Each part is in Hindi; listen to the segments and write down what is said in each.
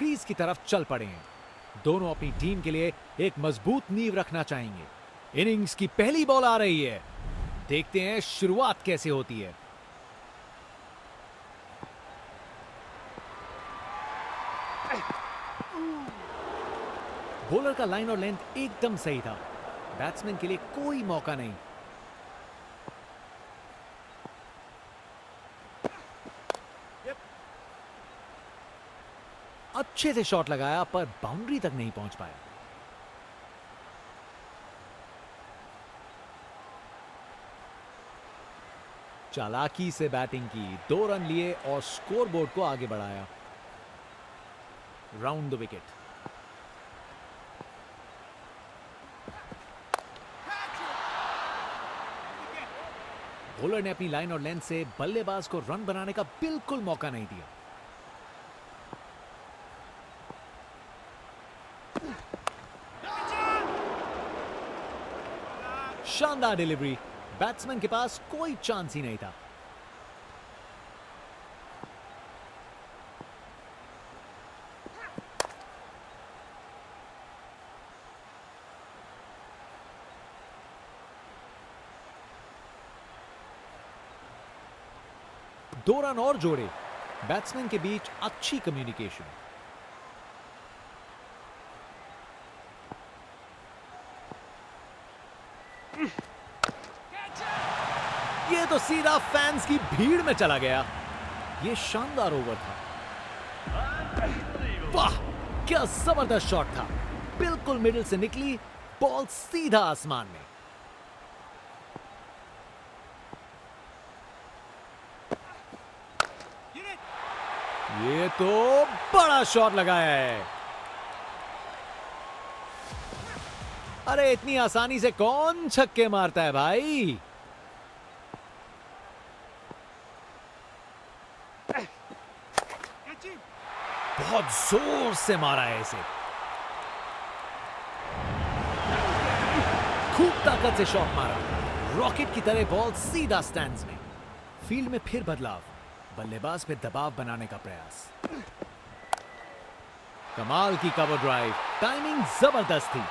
क्रीज की तरफ चल पड़े हैं। दोनों अपनी टीम के लिए एक मजबूत नींव रखना चाहेंगे। इनिंग्स की पहली बॉल आ रही है, देखते हैं शुरुआत कैसे होती है। बॉलर का लाइन और लेंथ एकदम सही था, बैट्समैन के लिए कोई मौका नहीं। अच्छे से शॉट लगाया पर बाउंड्री तक नहीं पहुंच पाया। चालाकी से बैटिंग की, 2 रन लिए और स्कोरबोर्ड को आगे बढ़ाया। Round the wicket. बॉलर ने अपनी लाइन और लेंथ से बल्लेबाज को रन बनाने का बिल्कुल मौका नहीं दिया। शानदार डिलीवरी, बैट्समैन के पास कोई चांस ही नहीं था। दो रन और जोड़े, बैट्समैन के बीच अच्छी कम्युनिकेशन। ये तो सीधा फैंस की भीड़ में चला गया। ये शानदार ओवर था। वाह, क्या जबरदस्त शॉट था। बिल्कुल मिडिल से निकली बॉल सीधा आसमान में। ये तो बड़ा शॉट लगाया है। अरे इतनी आसानी से कौन छक्के मारता है भाई। बहुत जोर से मारा है इसे। खूब ताकत से शॉट मारा, रॉकेट की तरह बॉल सीधा स्टैंड्स में। फील्ड में फिर बदलाव, बल्लेबाज पे दबाव बनाने का प्रयास। कमाल की कवर ड्राइव, टाइमिंग जबरदस्त थी।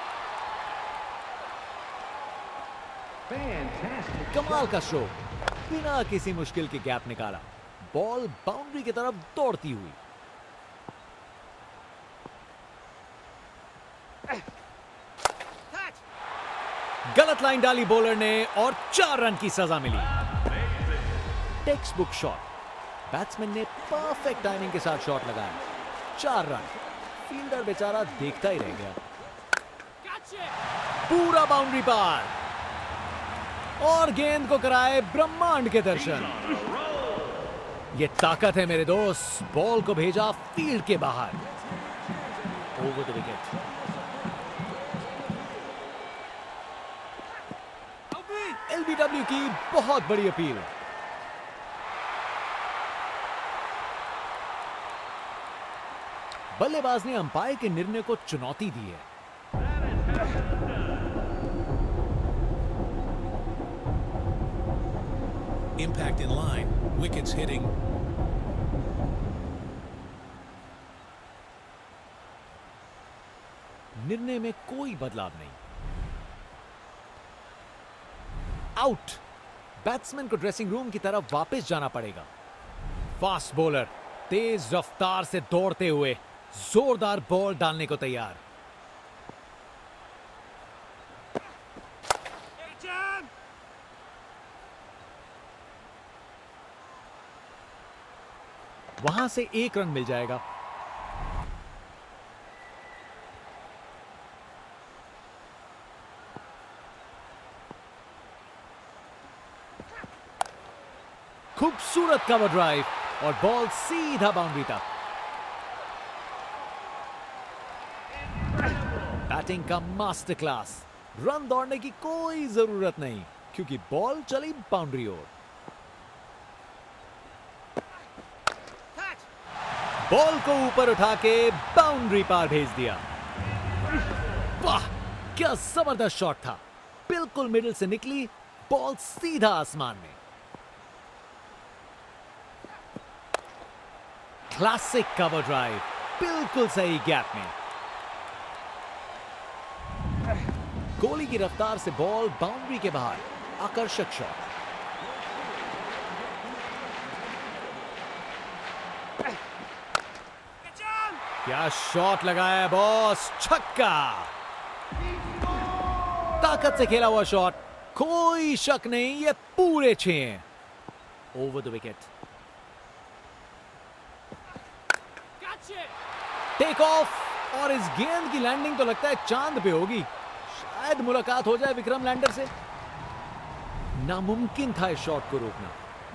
कमाल का शो, बिना किसी मुश्किल के गैप निकाला, बॉल बाउंड्री की तरफ दौड़ती हुई। गलत लाइन डाली बॉलर ने और 4 रन की सजा मिली। टेक्स्ट बुक शॉट, बैट्समैन ने परफेक्ट टाइमिंग के साथ शॉट लगाया। 4 रन, फील्डर बेचारा देखता ही रह गया। पूरा बाउंड्री पार और गेंद को कराए ब्रह्मांड के दर्शन। ये ताकत है मेरे दोस्त, बॉल को भेजा फील्ड के बाहर। Over the wicket. एलबीडब्ल्यू की बहुत बड़ी अपील। बल्लेबाज ने अंपायर के निर्णय को चुनौती दी है। Impact in line, wickets hitting. निर्णय में कोई बदलाव नहीं। आउट, बैट्समैन को ड्रेसिंग रूम की तरफ वापस जाना पड़ेगा। फास्ट बॉलर तेज रफ्तार से दौड़ते हुए जोरदार बॉल डालने को तैयार। वहां से 1 रन मिल जाएगा। खूबसूरत कवर ड्राइव और बॉल सीधा बाउंड्री तक। बैटिंग का मास्टर क्लास, रन दौड़ने की कोई जरूरत नहीं क्योंकि बॉल चली बाउंड्री ओर। बॉल को ऊपर उठा के बाउंड्री पार भेज दिया। वाह, क्या जबरदस्त शॉट था। बिल्कुल मिडिल से निकली बॉल सीधा आसमान में। क्लासिक कवर ड्राइव, बिल्कुल सही गैप में। गोली की रफ्तार से बॉल बाउंड्री के बाहर, आकर्षक शॉट। क्या शॉट लगाया बॉस, छक्का। ताकत से खेला हुआ शॉट, कोई शक नहीं ये पूरे 6 हैं। Over the wicket, take off, और इस गेंद की लैंडिंग तो लगता है चांद पे होगी। शायद मुलाकात हो जाए विक्रम लैंडर से। नामुमकिन था इस शॉट को रोकना।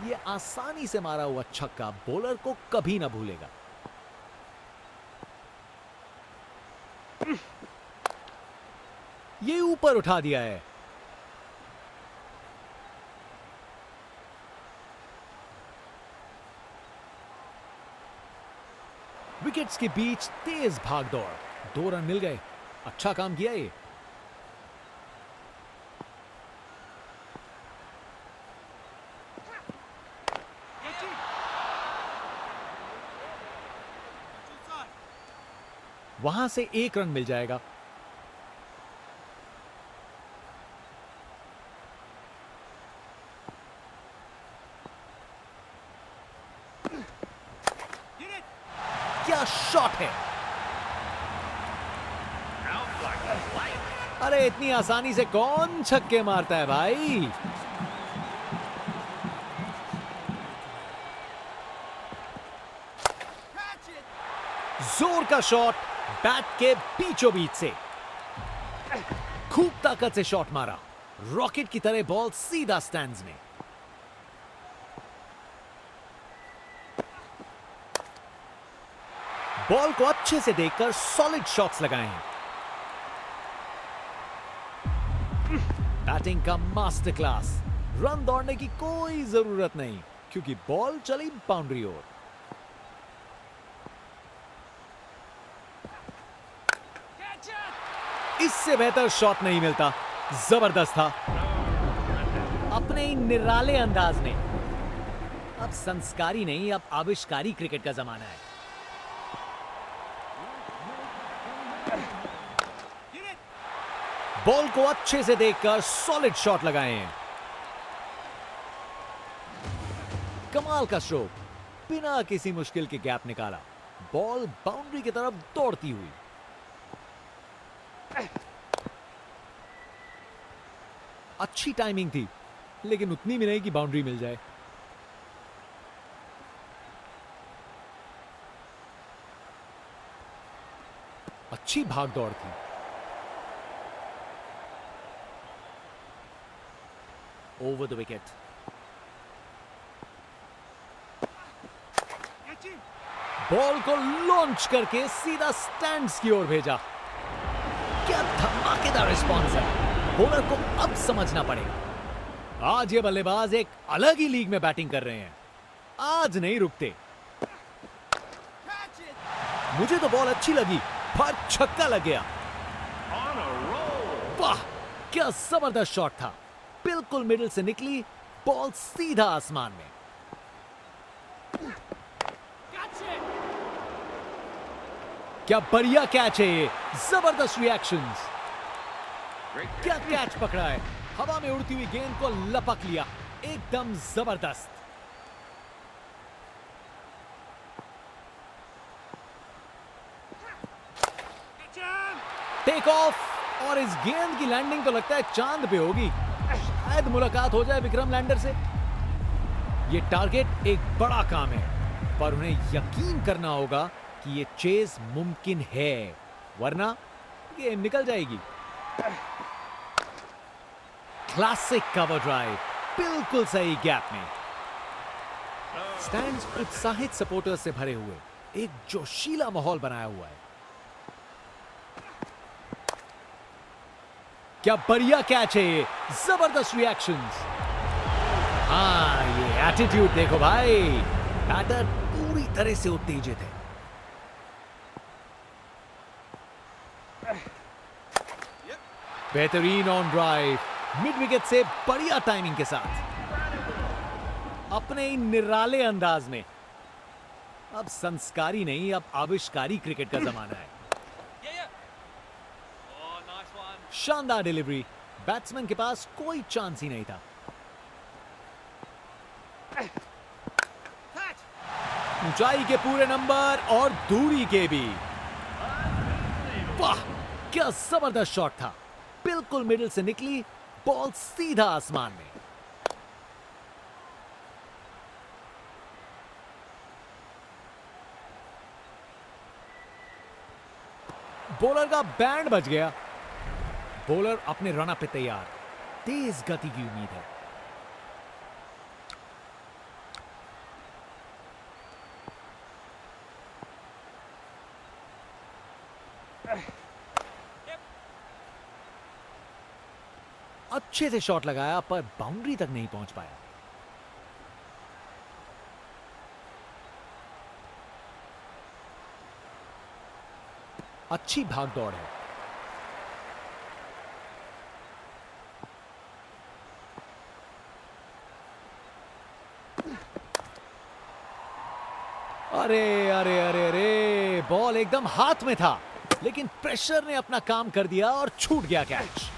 ये आसानी से मारा हुआ छक्का बॉलर को कभी ना भूलेगा। ये ऊपर उठा दिया है। विकेट्स के बीच तेज भाग दौड़, 2 रन मिल गए। अच्छा काम किया ये। वहां से 1 रन मिल जाएगा। क्या शॉट है। अरे इतनी आसानी से कौन छक्के मारता है भाई। जोर का शॉट, बैट के बीचों बीच से खूब ताकत से शॉट मारा। रॉकेट की तरह बॉल सीधा स्टैंड्स में। बॉल को अच्छे से देखकर सॉलिड शॉट्स लगाए हैं। बैटिंग का मास्टर क्लास। रन दौड़ने की कोई जरूरत नहीं क्योंकि बॉल चली बाउंड्री ओर। इससे बेहतर शॉट नहीं मिलता। जबरदस्त था अपने ही निराले अंदाज में। अब संस्कारी नहीं, अब आविष्कारी क्रिकेट का जमाना है। बॉल को अच्छे से देखकर सॉलिड शॉट लगाए हैं। कमाल का स्ट्रोक, बिना किसी मुश्किल के गैप निकाला। बॉल बाउंड्री की तरफ दौड़ती हुई। अच्छी टाइमिंग थी लेकिन उतनी भी नहीं कि बाउंड्री मिल जाए। अच्छी भाग दौड़ थी। ओवर द विकेट, बॉल को लॉन्च करके सीधा स्टैंड्स की ओर भेजा। क्या धमाकेदार रिस्पॉन्स है। बॉलर को अब समझना पड़ेगा आज ये बल्लेबाज एक अलग ही लीग में बैटिंग कर रहे हैं। आज नहीं रुकते। मुझे तो बॉल अच्छी लगी पर छक्का लग गया। वाह क्या जबरदस्त शॉट था। बिल्कुल मिडिल से निकली बॉल सीधा आसमान में। क्या बढ़िया कैच है ये। जबरदस्त रिएक्शंस। क्या कैच पकड़ा है। हवा में उड़ती हुई गेंद को लपक लिया। एकदम जबरदस्त। टेक ऑफ, और इस गेंद की लैंडिंग तो लगता है चांद पे होगी। शायद मुलाकात हो जाए विक्रम लैंडर से। यह टारगेट एक बड़ा काम है पर उन्हें यकीन करना होगा कि यह चेज मुमकिन है, वरना गेम निकल जाएगी। क्लासिक कवर ड्राइव, बिल्कुल सही गैप में। स्टैंड्स उत्साहित सपोर्टर्स से भरे हुए, एक जोशीला माहौल बनाया हुआ है। क्या बढ़िया कैच है ये। जबरदस्त रिएक्शंस। हाँ ये एटीट्यूड देखो भाई। बैटर पूरी तरह से उत्तेजित है। बेहतरीन ऑन ड्राइव, मिड विकेट से बढ़िया टाइमिंग के साथ, अपने ही निराले अंदाज में। अब संस्कारी नहीं, अब आविष्कारी क्रिकेट का जमाना है। शानदार डिलीवरी, बैट्समैन के पास कोई चांस ही नहीं था। ऊंचाई के पूरे नंबर और दूरी के भी। वाह, क्या जबरदस्त शॉट था। बिल्कुल मिडिल से निकली बॉल सीधा आसमान में। बॉलर का बैंड बज गया। बॉलर अपने रन अप पे तैयार, तेज गति की उम्मीद है। अच्छे से शॉट लगाया पर बाउंड्री तक नहीं पहुंच पाया। अच्छी भाग दौड़ है। अरे अरे अरे अरे, बॉल एकदम हाथ में था, लेकिन प्रेशर ने अपना काम कर दिया और छूट गया कैच।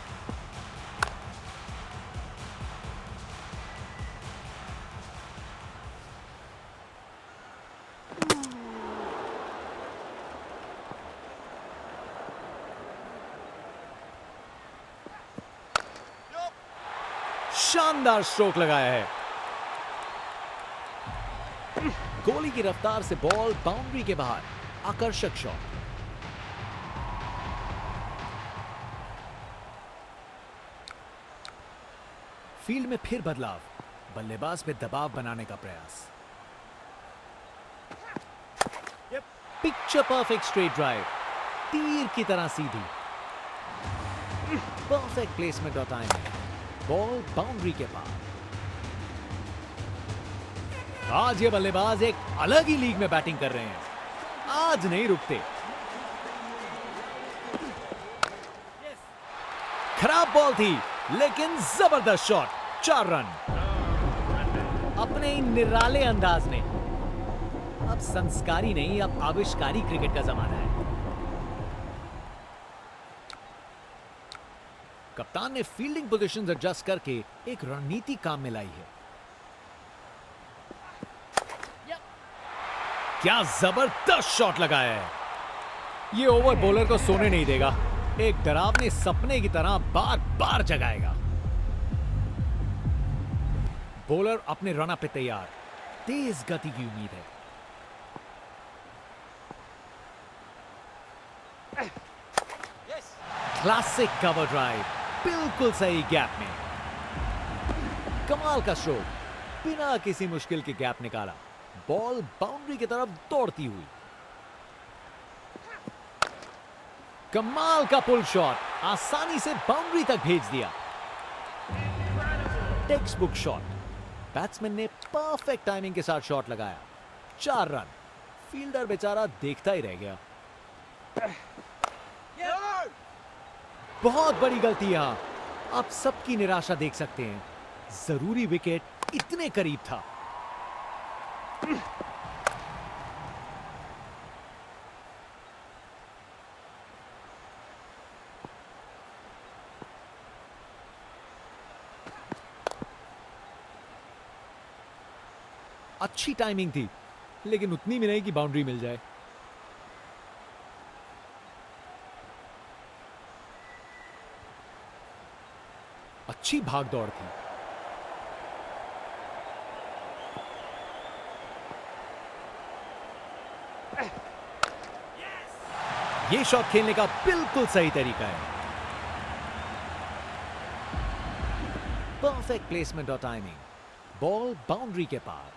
शानदार स्ट्रोक लगाया है। गोली की रफ्तार से बॉल बाउंड्री के बाहर, आकर्षक शॉट। फील्ड में फिर बदलाव, बल्लेबाज पे दबाव बनाने का प्रयास। पिक्चर परफेक्ट स्ट्रेट ड्राइव, तीर की तरह सीधी। परफेक्ट प्लेसमेंट और टाइमिंग, बॉल बाउंड्री के पार। आज ये बल्लेबाज एक अलग ही लीग में बैटिंग कर रहे हैं, आज नहीं रुकते। खराब बॉल थी, लेकिन जबरदस्त शॉट, 4 रन। अपने इन निराले अंदाज में। अब संस्कारी नहीं, अब आविष्कारी क्रिकेट का जमाना है। कप्तान ने फील्डिंग पोजीशंस एडजस्ट करके एक रणनीति काम में लाई है। क्या जबरदस्त शॉट लगाया है। ये ओवर बॉलर को सोने नहीं देगा, एक डरावने सपने की तरह बार बार जगाएगा। बॉलर अपने रन अप पे तैयार, तेज गति की उम्मीद है। क्लासिक कवर ड्राइव, बिल्कुल सही गैप में। कमाल का स्ट्रोक, बिना किसी मुश्किल के गैप निकाला, बॉल बाउंड्री की तरफ दौड़ती हुई। कमाल का पुल शॉट, आसानी से बाउंड्री तक भेज दिया। टेक्स्ट बुक शॉट, बैट्समैन ने परफेक्ट टाइमिंग के साथ शॉट लगाया, 4 रन। फील्डर बेचारा देखता ही रह गया। बहुत बड़ी गलती यहां, आप सबकी निराशा देख सकते हैं। जरूरी विकेट इतने करीब था। अच्छी टाइमिंग थी, लेकिन उतनी भी नहीं कि बाउंड्री मिल जाए। अच्छी भाग दौड़ थी। ये शॉट खेलने का बिल्कुल सही तरीका है। परफेक्ट प्लेसमेंट और टाइमिंग, बॉल बाउंड्री के पार।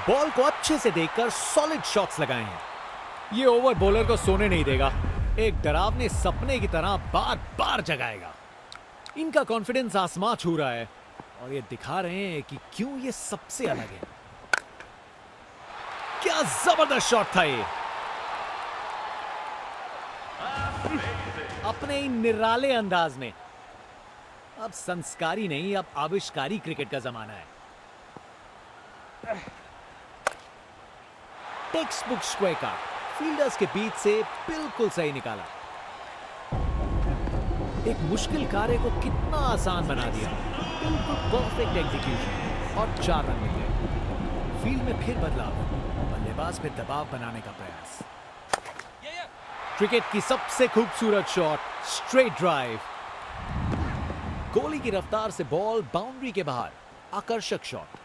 बॉल को अच्छे से देखकर सॉलिड शॉट्स लगाए हैं। ये ओवर बॉलर को सोने नहीं देगा, एक डरावने सपने की तरह बार बार जगाएगा। इनका कॉन्फिडेंस आसमां छू रहा है और ये दिखा रहे हैं कि क्यों ये सबसे अलग है। क्या जबरदस्त शॉट था ये। अपने इन निराले अंदाज में। अब संस्कारी नहीं, अब आविष्कारी क्रिकेट का जमाना है। टेक्स्ट बुक स्क्वायर का फील्डर्स के बीच से बिल्कुल सही निकाला। एक मुश्किल कार्य को कितना आसान बना दिया। बिल्कुल परफेक्ट एग्जीक्यूशन और 4 रन मिल गए। फील्ड में फिर बदलाव, बल्लेबाज पे दबाव बनाने का प्रयास। क्रिकेट की सबसे खूबसूरत शॉट, स्ट्रेट ड्राइव। गोली की रफ्तार से बॉल बाउंड्री के बाहर, आकर्षक शॉट।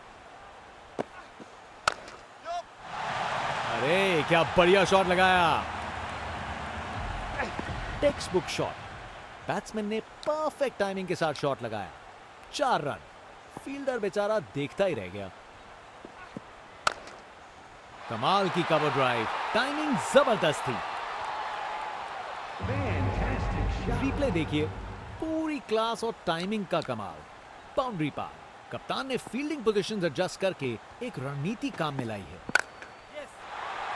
अरे क्या बढ़िया शॉट लगाया। टेक्स्ट बुक शॉट, बैट्समैन ने परफेक्ट टाइमिंग के साथ शॉट लगाया। 4 रन। फील्डर बेचारा देखता ही रह गया। कमाल की कवर ड्राइव, टाइमिंग जबरदस्त थी। रिप्ले देखिए, पूरी क्लास और टाइमिंग का कमाल। बाउंड्री पार, कप्तान ने फील्डिंग पोजीशंस एडजस्ट करके एक रणनीति काम में लाई है।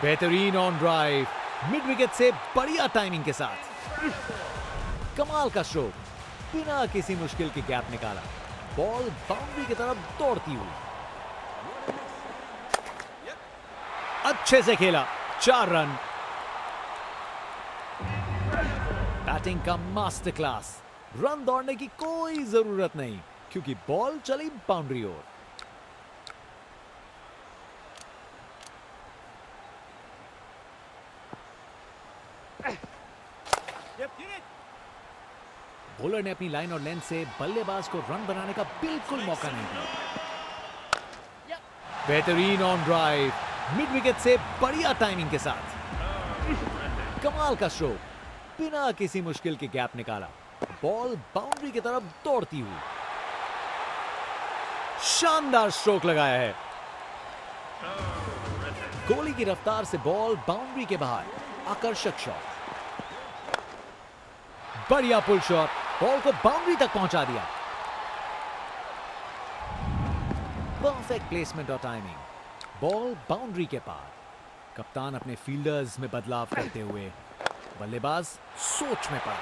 बेहतरीन ऑन ड्राइव, मिड विकेट से बढ़िया टाइमिंग के साथ। कमाल का स्ट्रोक, बिना किसी मुश्किल के गैप निकाला। बॉल बाउंड्री की तरफ दौड़ती हुई। अच्छे से खेला, 4 रन। बैटिंग का मास्टर क्लास। रन दौड़ने की कोई जरूरत नहीं क्योंकि बॉल चली बाउंड्री ओर। बॉलर ने अपनी लाइन और लेंथ से बल्लेबाज को रन बनाने का बिल्कुल मौका नहीं दिया। बेहतरीन ऑन ड्राइव, मिड विकेट से बढ़िया टाइमिंग के साथ। कमाल का स्ट्रोक, बिना किसी मुश्किल के गैप निकाला। बॉल बाउंड्री की तरफ दौड़ती हुई। शानदार स्ट्रोक लगाया है। गोली की रफ्तार से बॉल बाउंड्री के बाहर, आकर्षक शॉट। बढ़िया पुल शॉट, बॉल को बाउंड्री तक पहुंचा दिया। परफेक्ट प्लेसमेंट और टाइमिंग, बॉल बाउंड्री के पार। कप्तान अपने फील्डर्स में बदलाव करते हुए, बल्लेबाज सोच में पड़ा।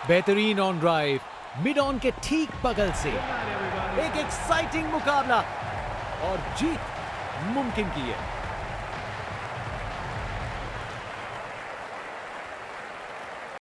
बेहतरीन ऑन ड्राइव, मिड ऑन के ठीक बगल से एक एक्साइटिंग मुकाबला और जीत मुमकिन की है।